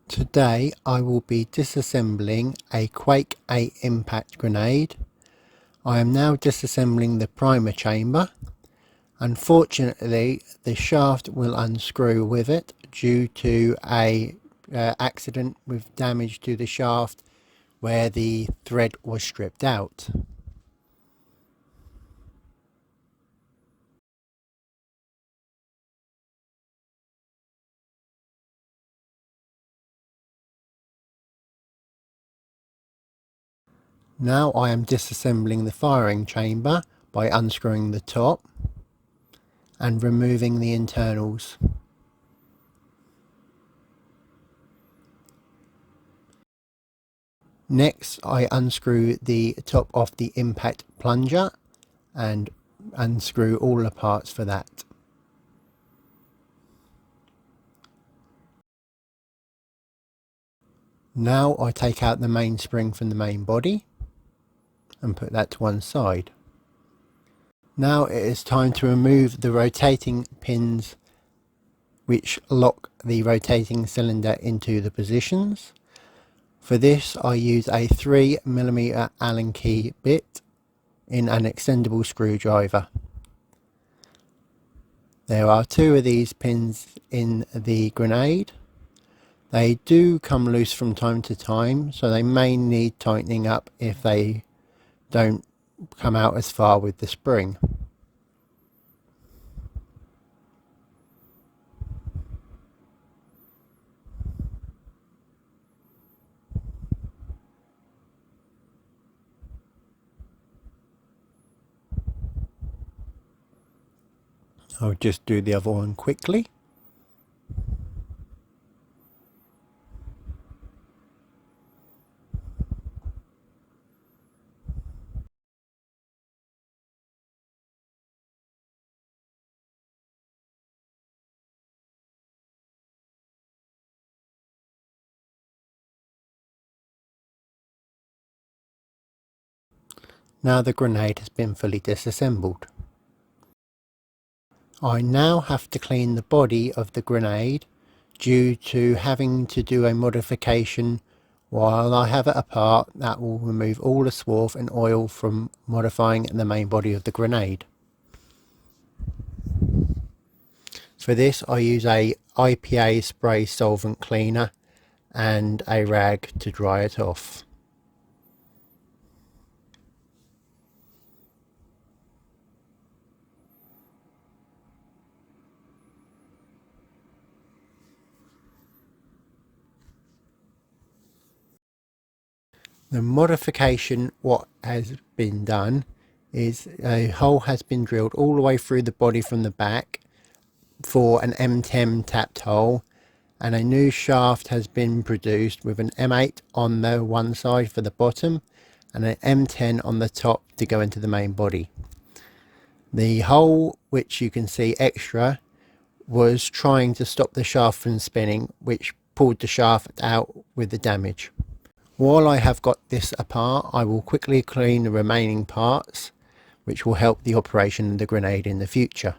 Today I will be disassembling a Quake 8 impact grenade. I am now disassembling the primer chamber. Unfortunately, the shaft will unscrew with it due to a accident with damage to the shaft where the thread was stripped out. Now I am disassembling the firing chamber by unscrewing the top and removing the internals. Next, I unscrew the top of the impact plunger and unscrew all the parts for that. Now I take out the main spring from the main body and put that to one side. Now it is time to remove the rotating pins which lock the rotating cylinder into the positions. For this I use a 3mm Allen key bit in an extendable screwdriver. There are two of these pins in the grenade. They do come loose from time to time, so they may need tightening up if they don't come out as far with the spring. I'll just do the other one quickly. Now the grenade has been fully disassembled. I now have to clean the body of the grenade due to having to do a modification while I have it apart that will remove all the swarf and oil from modifying the main body of the grenade. For this I use a IPA spray solvent cleaner and a rag to dry it off. The modification, what has been done is a hole has been drilled all the way through the body from the back for an M10 tapped hole, and a new shaft has been produced with an M8 on the one side for the bottom and an M10 on the top to go into the main body. The hole, which you can see extra, was trying to stop the shaft from spinning, which pulled the shaft out with the damage. While I have got this apart, I will quickly clean the remaining parts, which will help the operation of the grenade in the future.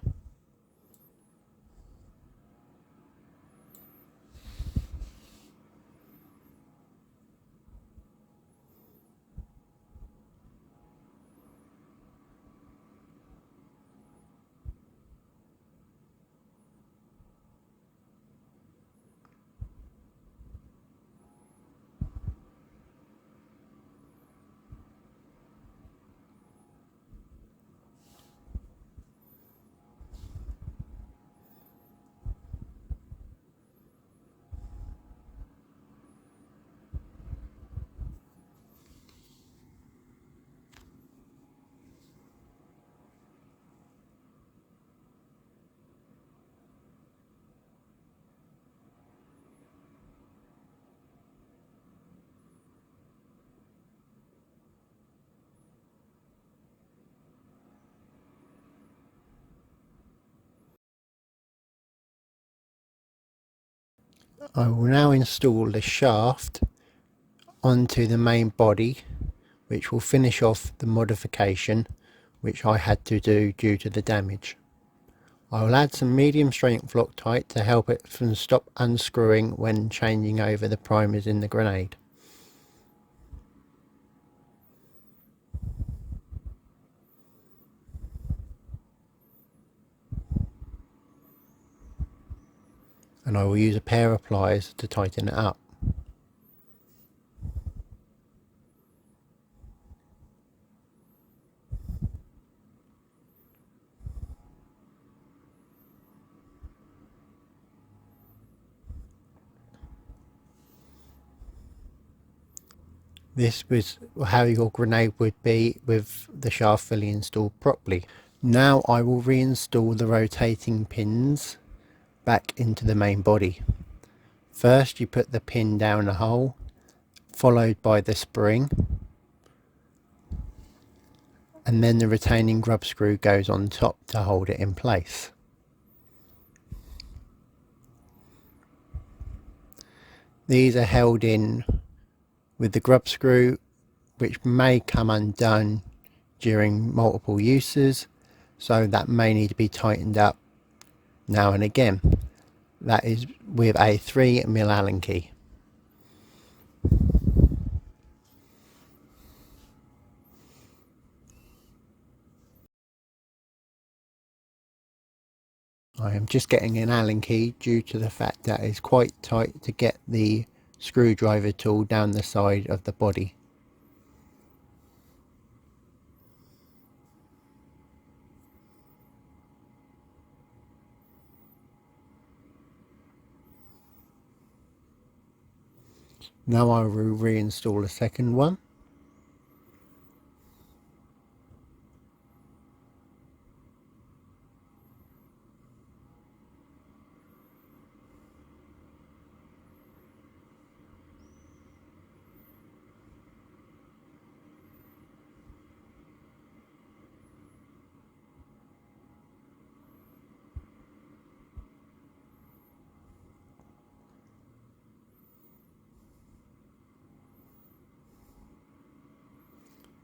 I will now install the shaft onto the main body, which will finish off the modification which I had to do due to the damage. I will add some medium strength Loctite to help it from stop unscrewing when changing over the primers in the grenade. And I will use a pair of pliers to tighten it up. This was how your grenade would be with the shaft fully installed properly. Now I will reinstall the rotating pins back into the main body. First you put the pin down the hole, followed by the spring, and then the retaining grub screw goes on top to hold it in place. These are held in with the grub screw, which may come undone during multiple uses, so that may need to be tightened up now and again. That is with a 3mm Allen key. I am just getting an Allen key due to the fact that it's quite tight to get the screwdriver tool down the side of the body. Now I will reinstall a second one.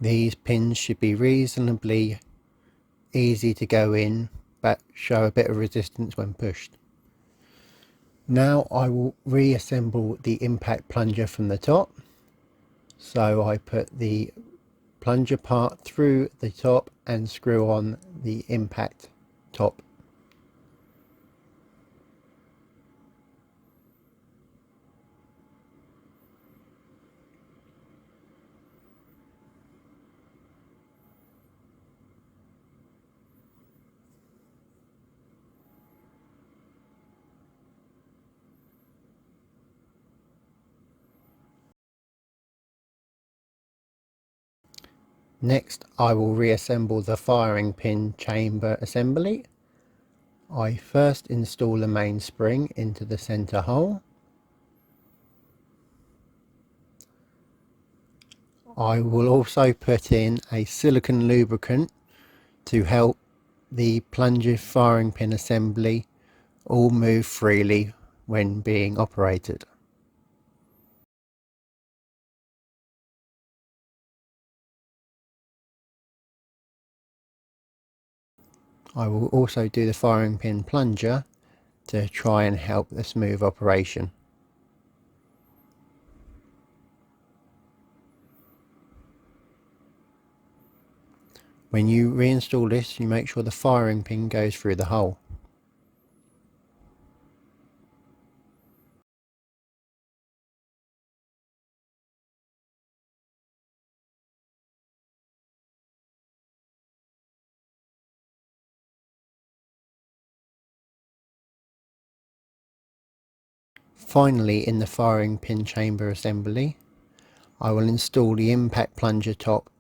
These pins should be reasonably easy to go in, but show a bit of resistance when pushed. Now I will reassemble the impact plunger from the top. So I put the plunger part through the top and screw on the impact top. Next I will reassemble the firing pin chamber assembly. I first install the main spring into the center hole. I will also put in a silicone lubricant to help the plunger firing pin assembly all move freely when being operated. I will also do the firing pin plunger to try and help the smooth operation. When you reinstall this, you make sure the firing pin goes through the hole. Finally, in the firing pin chamber assembly, I will install the impact plunger top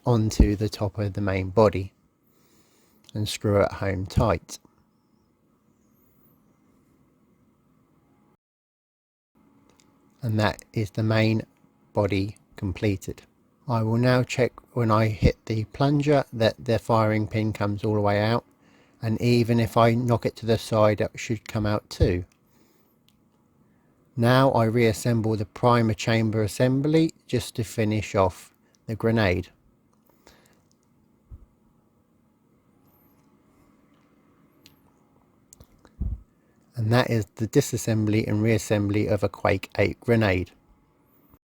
onto the top of the main body and screw it home tight. And that is the main body completed. I will now check when I hit the plunger that the firing pin comes all the way out, and even if I knock it to the side, it should come out too. Now I reassemble the primer chamber assembly just to finish off the grenade. and that is the disassembly and reassembly of a Quake 8 grenade.